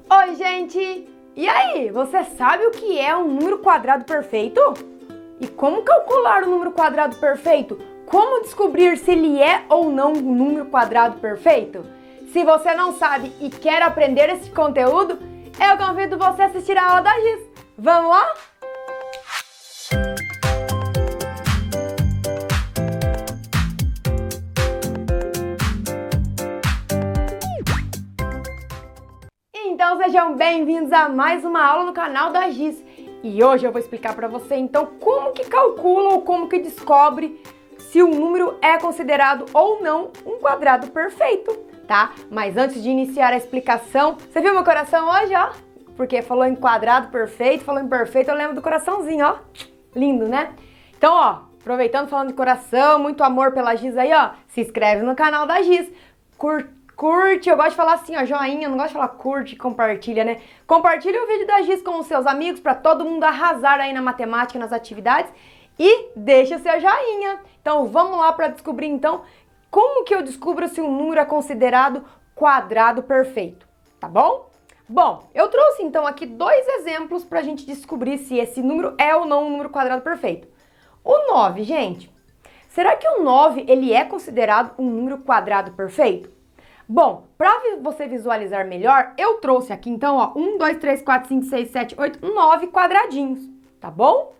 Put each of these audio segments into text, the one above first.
Oi, gente! E aí, você sabe o que é um número quadrado perfeito? E como calcular o número quadrado perfeito? Como descobrir se ele é ou não um número quadrado perfeito? Se você não sabe e quer aprender esse conteúdo, eu convido você a assistir a aula da Giz. Vamos lá? Então sejam bem-vindos a mais uma aula no canal da Giz. E hoje eu vou explicar para você então como que calcula ou como que descobre se um número é considerado ou não um quadrado perfeito, tá? Mas antes de iniciar a explicação, você viu meu coração hoje, ó? Porque falou em quadrado perfeito, falou em perfeito, eu lembro do coraçãozinho, ó. Lindo, né? Então, ó, aproveitando falando de coração, muito amor pela Giz aí, ó. Se inscreve no canal da Giz. Curte, eu gosto de falar assim, ó, joinha, eu não gosto de falar curte, compartilha, né? Compartilha o vídeo da Giz com os seus amigos para todo mundo arrasar aí na matemática, nas atividades e deixa o seu joinha. Então vamos lá para descobrir então como que eu descubro se um número é considerado quadrado perfeito, tá bom? Bom, eu trouxe então aqui dois exemplos para a gente descobrir se esse número é ou não um número quadrado perfeito. O 9, gente, será que o 9 ele é considerado um número quadrado perfeito? Bom, para você visualizar melhor, eu trouxe aqui então, ó, 1, 2, 3, 4, 5, 6, 7, 8, 9 quadradinhos, tá bom?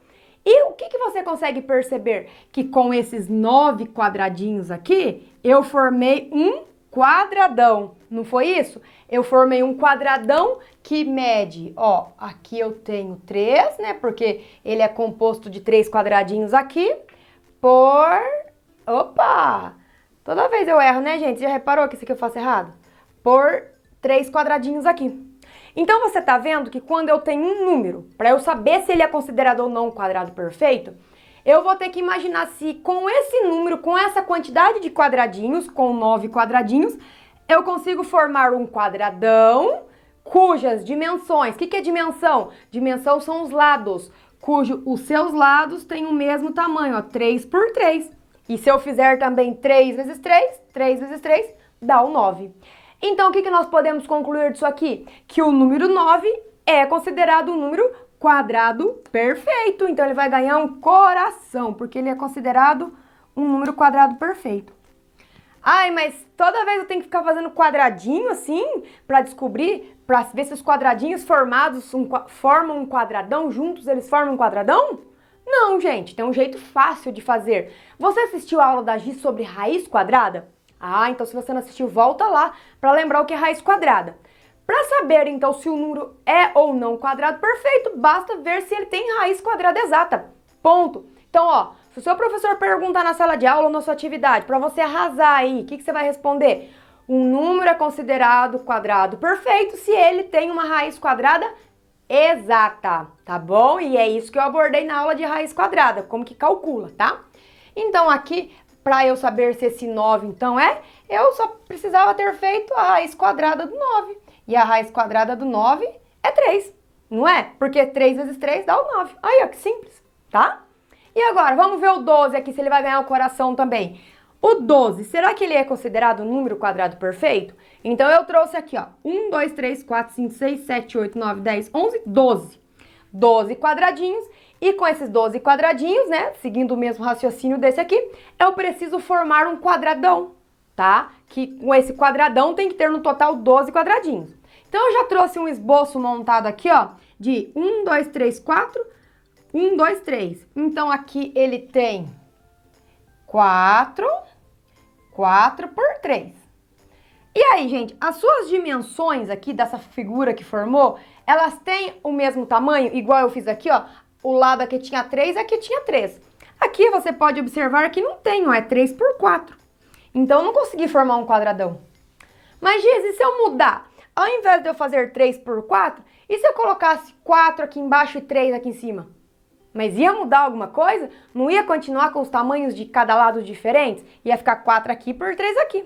E o que você consegue perceber? Que com esses 9 quadradinhos aqui, eu formei um quadradão, não foi isso? Eu formei um quadradão que mede, ó, aqui eu tenho 3, né, porque ele é composto de 3 quadradinhos aqui, por... Opa! Toda vez eu erro, né, gente? Já reparou que isso aqui eu faço errado? Por 3 quadradinhos aqui. Então, você tá vendo que quando eu tenho um número, para eu saber se ele é considerado ou não um quadrado perfeito, eu vou ter que imaginar se com esse número, com essa quantidade de quadradinhos, com 9 quadradinhos, eu consigo formar um quadradão cujas dimensões... O que é dimensão? Dimensão são os lados, cujo os seus lados têm o mesmo tamanho, ó, 3 por 3. E se eu fizer também 3 vezes 3, 3 vezes 3, dá o 9. Então, o que nós podemos concluir disso aqui? Que o número 9 é considerado um número quadrado perfeito. Então, ele vai ganhar um coração, porque ele é considerado um número quadrado perfeito. Ai, mas toda vez eu tenho que ficar fazendo quadradinho assim, para descobrir, para ver se os quadradinhos formados formam um quadradão, juntos eles formam um quadradão? Não, gente, tem um jeito fácil de fazer. Você assistiu a aula da Giz sobre raiz quadrada? Ah, então se você não assistiu, volta lá para lembrar o que é raiz quadrada. Para saber, então, se o número é ou não quadrado perfeito, basta ver se ele tem raiz quadrada exata. Ponto. Então, ó, se o seu professor perguntar na sala de aula ou na sua atividade, para você arrasar aí, o que você vai responder? Um número é considerado quadrado perfeito se ele tem uma raiz quadrada exata, tá bom? E é isso que eu abordei na aula de raiz quadrada, como que calcula, tá? Então aqui, para eu saber se esse 9 então eu só precisava ter feito a raiz quadrada do 9. E a raiz quadrada do 9 é 3, não é? Porque 3 vezes 3 dá o 9. Aí, ó, que simples, tá? E agora, vamos ver o 12 aqui, se ele vai ganhar o coração também. O 12, será que ele é considerado um número quadrado perfeito? Então, eu trouxe aqui, ó, 1, 2, 3, 4, 5, 6, 7, 8, 9, 10, 11, 12. 12 quadradinhos. E com esses 12 quadradinhos, né, seguindo o mesmo raciocínio desse aqui, eu preciso formar um quadradão, tá? Que com esse quadradão tem que ter no total 12 quadradinhos. Então, eu já trouxe um esboço montado aqui, ó, de 1, 2, 3, 4, 1, 2, 3. Então, aqui ele tem 4 por 3. E aí, gente, as suas dimensões aqui dessa figura que formou, elas têm o mesmo tamanho? Igual eu fiz aqui, ó, o lado aqui tinha 3, aqui tinha 3. Aqui você pode observar que não tem, ó, é 3 por 4. Então, eu não consegui formar um quadradão. Mas, Giz, e se eu mudar? Ao invés de eu fazer 3 por 4, e se eu colocasse 4 aqui embaixo e 3 aqui em cima? Mas ia mudar alguma coisa? Não ia continuar com os tamanhos de cada lado diferentes? Ia ficar 4 aqui por 3 aqui.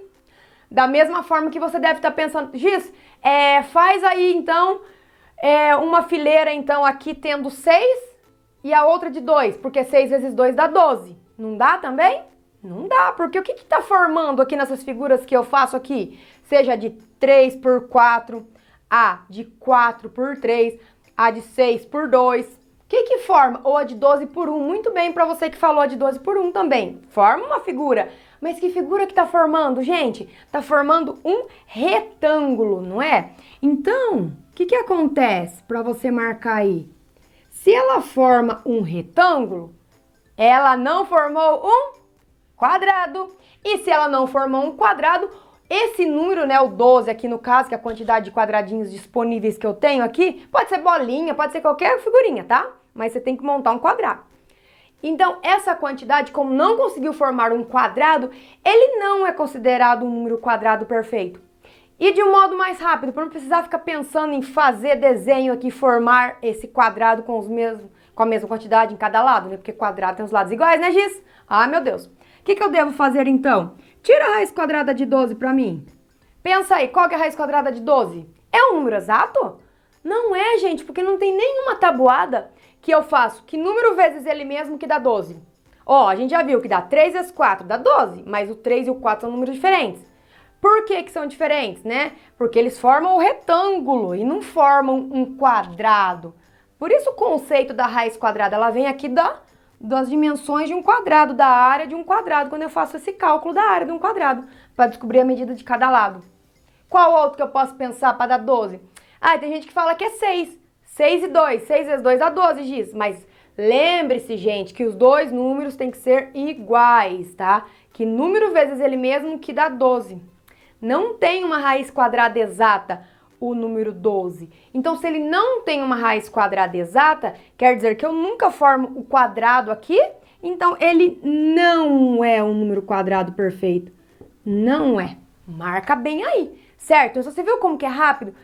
Da mesma forma que você deve estar pensando, Giz, faz aí então uma fileira então aqui tendo 6 e a outra de 2, porque 6 vezes 2 dá 12. Não dá também? Não dá, porque o que está formando aqui nessas figuras que eu faço aqui? Seja de 3 por 4, A de 4 por 3, A de 6 por 2. O que forma? Ou a de 12 por 1. Muito bem para você que falou a de 12 por 1 também. Forma uma figura. Mas que figura que tá formando, gente? Tá formando um retângulo, não é? Então, o que acontece para você marcar aí? Se ela forma um retângulo, ela não formou um quadrado. E se ela não formou um quadrado, esse número, né, o 12 aqui no caso, que é a quantidade de quadradinhos disponíveis que eu tenho aqui, pode ser bolinha, pode ser qualquer figurinha, tá? Mas você tem que montar um quadrado. Então, essa quantidade, como não conseguiu formar um quadrado, ele não é considerado um número quadrado perfeito. E de um modo mais rápido, para não precisar ficar pensando em fazer desenho aqui, formar esse quadrado com a mesma quantidade em cada lado, né? Porque quadrado tem os lados iguais, né, Giz? Ah, meu Deus. O que eu devo fazer, então? Tira a raiz quadrada de 12 para mim. Pensa aí, qual que é a raiz quadrada de 12? É um número exato? Não é, gente, porque não tem nenhuma tabuada que eu faço que número vezes ele mesmo que dá 12. Ó, a gente já viu que dá 3 vezes 4 dá 12, mas o 3 e o 4 são números diferentes. Por que são diferentes, né? Porque eles formam um retângulo e não formam um quadrado. Por isso o conceito da raiz quadrada, ela vem aqui das dimensões de um quadrado, da área de um quadrado, quando eu faço esse cálculo da área de um quadrado, para descobrir a medida de cada lado. Qual outro que eu posso pensar para dar 12? Ah, tem gente que fala que é 6. 6 e 2. 6 vezes 2 dá 12, Giz. Mas lembre-se, gente, que os dois números têm que ser iguais, tá? Que número vezes ele mesmo que dá 12. Não tem uma raiz quadrada exata o número 12. Então, se ele não tem uma raiz quadrada exata, quer dizer que eu nunca formo o quadrado aqui, então ele não é um número quadrado perfeito. Não é. Marca bem aí, certo? Então, você viu como que é rápido?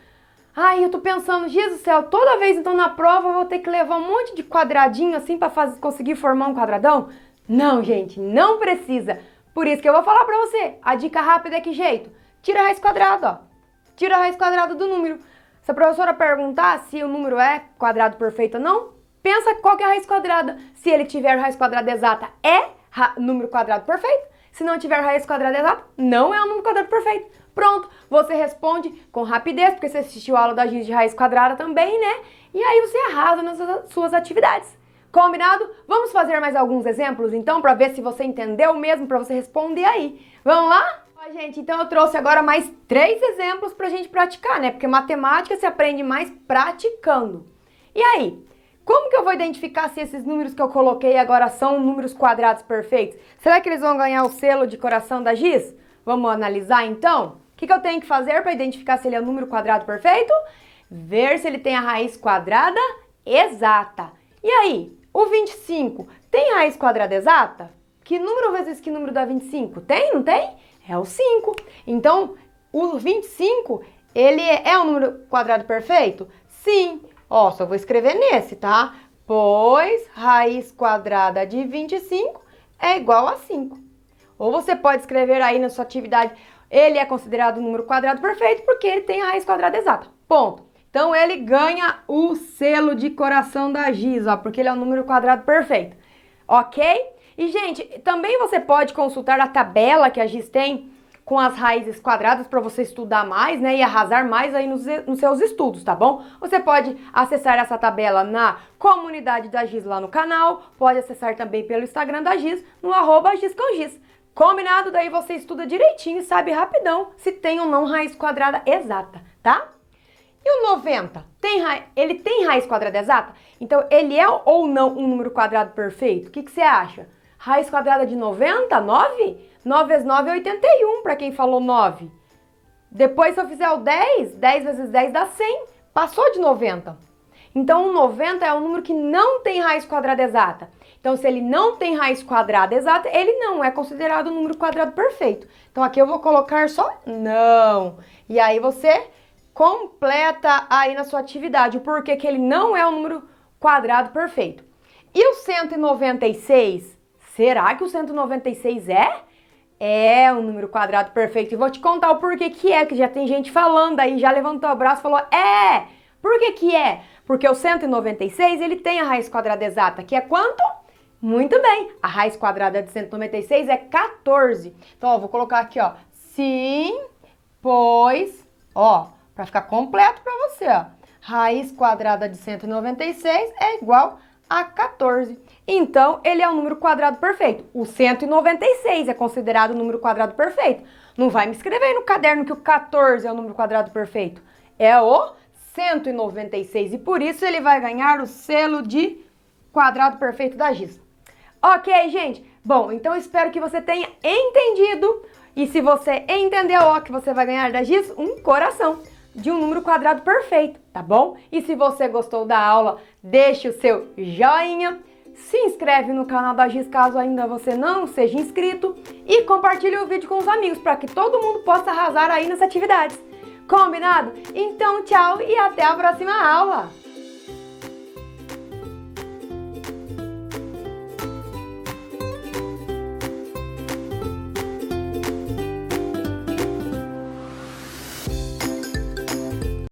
Ai, eu tô pensando, Jesus do céu, toda vez então na prova eu vou ter que levar um monte de quadradinho assim pra conseguir formar um quadradão? Não, gente, não precisa. Por isso que eu vou falar pra você. A dica rápida é que jeito? Tira a raiz quadrada, ó. Tira a raiz quadrada do número. Se a professora perguntar se o número é quadrado perfeito ou não, pensa qual que é a raiz quadrada. Se ele tiver raiz quadrada exata, é número quadrado perfeito. Se não tiver raiz quadrada exata, não é um número quadrado perfeito. Pronto, você responde com rapidez, porque você assistiu a aula da Giz de raiz quadrada também, né? E aí você arrasa nas suas atividades. Combinado? Vamos fazer mais alguns exemplos, então, para ver se você entendeu mesmo, para você responder aí. Vamos lá? Ó, gente, então eu trouxe agora mais 3 exemplos pra gente praticar, né? Porque matemática se aprende mais praticando. E aí? Como que eu vou identificar se esses números que eu coloquei agora são números quadrados perfeitos? Será que eles vão ganhar o selo de coração da Giz? Vamos analisar então? O que eu tenho que fazer para identificar se ele é um número quadrado perfeito? Ver se ele tem a raiz quadrada exata. E aí, o 25 tem raiz quadrada exata? Que número vezes que número dá 25? Tem, não tem? É o 5. Então, o 25, ele é um número quadrado perfeito? Sim. Ó, só vou escrever nesse, tá? Pois raiz quadrada de 25 é igual a 5. Ou você pode escrever aí na sua atividade, ele é considerado um número quadrado perfeito porque ele tem a raiz quadrada exata. Ponto. Então, ele ganha o selo de coração da Giz, ó, porque ele é um número quadrado perfeito. Ok? E, gente, também você pode consultar a tabela que a Giz tem com as raízes quadradas para você estudar mais, né, e arrasar mais aí nos seus estudos, tá bom? Você pode acessar essa tabela na comunidade da Giz lá no canal, pode acessar também pelo Instagram da Giz, no @GizComGiz. Combinado? Daí você estuda direitinho e sabe rapidão se tem ou não raiz quadrada exata, tá? E o 90? Ele tem raiz quadrada exata? Então, ele é ou não um número quadrado perfeito? O que você acha? Raiz quadrada de 90? 9? 9 vezes 9 é 81, para quem falou 9. Depois, se eu fizer o 10, 10 vezes 10 dá 100. Passou de 90. Então, o 90 é um número que não tem raiz quadrada exata. Então, se ele não tem raiz quadrada exata, ele não é considerado um número quadrado perfeito. Então, aqui eu vou colocar só não. E aí, você completa aí na sua atividade o porquê que ele não é um número quadrado perfeito. E o 196? Será que o 196 é? É um número quadrado perfeito. E vou te contar o porquê que é, que já tem gente falando aí, já levantou o braço e falou, por que que é? Porque o 196, ele tem a raiz quadrada exata, que é quanto? Muito bem, a raiz quadrada de 196 é 14. Então, ó, vou colocar aqui, ó, sim, pois, ó, para ficar completo para você, ó. Raiz quadrada de 196 é igual a 14. Então, ele é um número quadrado perfeito. O 196 é considerado um número quadrado perfeito. Não vai me escrever aí no caderno que o 14 é o número quadrado perfeito. É o 196 e por isso ele vai ganhar o selo de quadrado perfeito da Giz. Ok, gente? Bom, então espero que você tenha entendido. E se você entendeu, ó, que você vai ganhar da Giz um coração de um número quadrado perfeito, tá bom? E se você gostou da aula, deixe o seu joinha, se inscreve no canal da Giz caso ainda você não seja inscrito e compartilhe o vídeo com os amigos para que todo mundo possa arrasar aí nas atividades. Combinado? Então tchau e até a próxima aula!